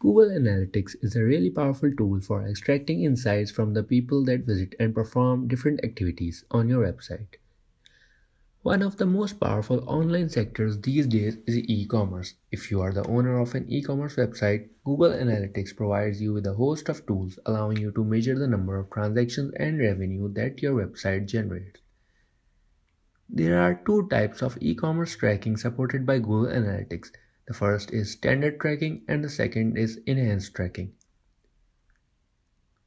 Google Analytics is a really powerful tool for extracting insights from the people that visit and perform different activities on your website. One of the most powerful online sectors these days is e-commerce. If you are the owner of an e-commerce website, Google Analytics provides you with a host of tools allowing you to measure the number of transactions and revenue that your website generates. There are two types of e-commerce tracking supported by Google Analytics. The first is standard tracking and the second is enhanced tracking.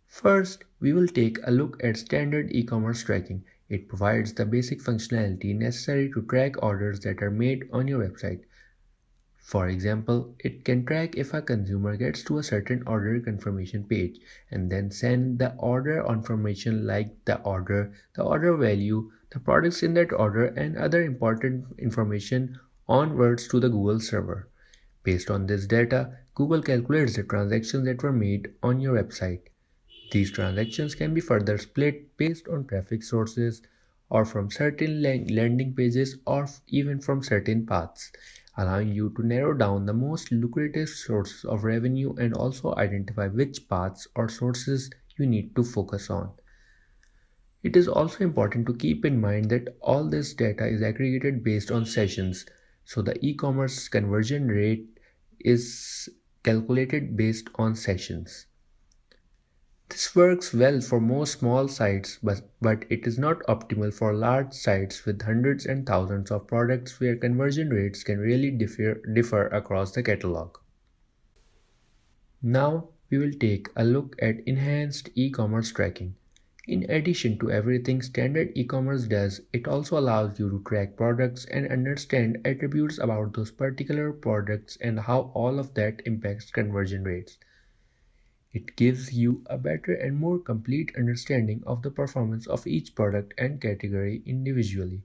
First, we will take a look at standard e-commerce tracking. It provides the basic functionality necessary to track orders that are made on your website. For example, it can track if a consumer gets to a certain order confirmation page and then send the order information like the order value, the products in that order, and other important information onwards to the Google server. Based on this data, Google calculates the transactions that were made on your website. These transactions can be further split based on traffic sources or from certain landing pages or even from certain paths, allowing you to narrow down the most lucrative sources of revenue and also identify which paths or sources you need to focus on. It is also important to keep in mind that all this data is aggregated based on sessions, so the e-commerce conversion rate is calculated based on sessions. This works well for most small sites, but it is not optimal for large sites with hundreds and thousands of products where conversion rates can really differ across the catalog. Now we will take a look at enhanced e-commerce tracking. In addition to everything standard e-commerce does, it also allows you to track products and understand attributes about those particular products and how all of that impacts conversion rates. It gives you a better and more complete understanding of the performance of each product and category individually.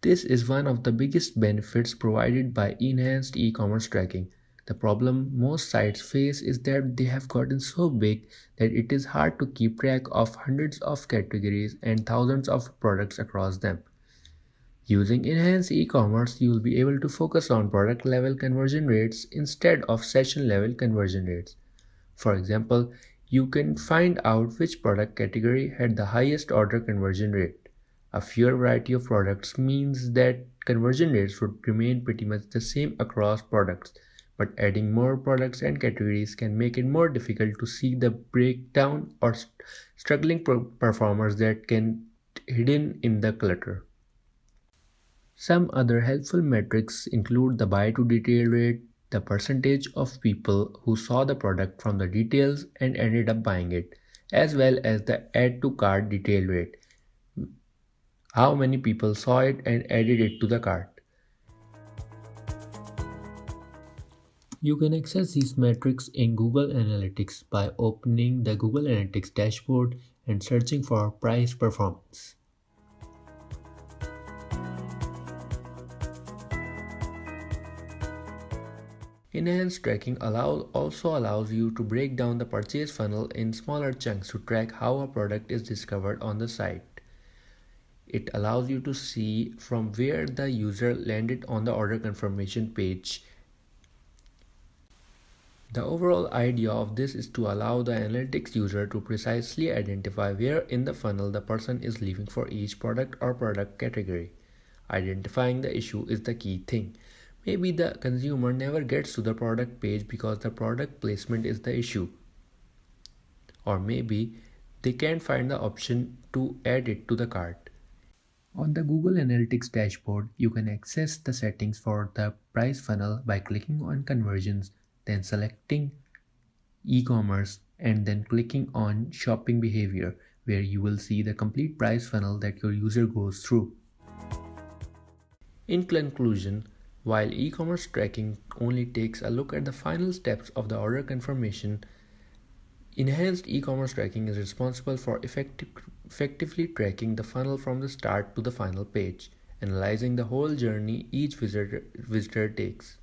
This is one of the biggest benefits provided by enhanced e-commerce tracking. The problem most sites face is that they have gotten so big that it is hard to keep track of hundreds of categories and thousands of products across them. Using enhanced e-commerce, you will be able to focus on product level conversion rates instead of session level conversion rates. For example, you can find out which product category had the highest order conversion rate. A fewer variety of products means that conversion rates would remain pretty much the same across products, but adding more products and categories can make it more difficult to see the breakdown or struggling performers that can hidden in the clutter. Some other helpful metrics include the buy to detail rate, the percentage of people who saw the product from the details and ended up buying it, as well as the add to cart detail rate, how many people saw it and added it to the cart. You can access these metrics in Google Analytics by opening the Google Analytics dashboard and searching for price performance. Enhanced tracking also allows you to break down the purchase funnel in smaller chunks to track how a product is discovered on the site. It allows you to see from where the user landed on the order confirmation page. The overall idea of this is to allow the analytics user to precisely identify where in the funnel the person is leaving for each product or product category. Identifying the issue is the key thing. Maybe the consumer never gets to the product page because the product placement is the issue. Or maybe they can't find the option to add it to the cart. On the Google Analytics dashboard, you can access the settings for the price funnel by clicking on Conversions, then selecting E-commerce, and then clicking on Shopping Behavior, where you will see the complete price funnel that your user goes through. In conclusion, while e-commerce tracking only takes a look at the final steps of the order confirmation, enhanced e-commerce tracking is responsible for effectively tracking the funnel from the start to the final page, analyzing the whole journey each visitor takes.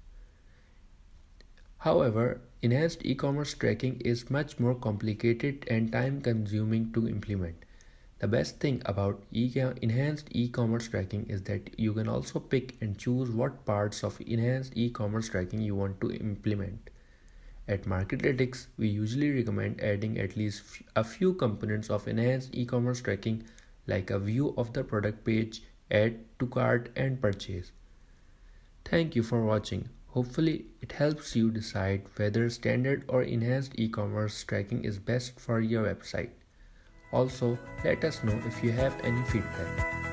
However, enhanced e-commerce tracking is much more complicated and time-consuming to implement. The best thing about enhanced e-commerce tracking is that you can also pick and choose what parts of enhanced e-commerce tracking you want to implement. At Marketlytics, we usually recommend adding at least a few components of enhanced e-commerce tracking like a view of the product page, add to cart and purchase. Thank you for watching. Hopefully it helps you decide whether standard or enhanced e-commerce tracking is best for your website. Also, let us know if you have any feedback.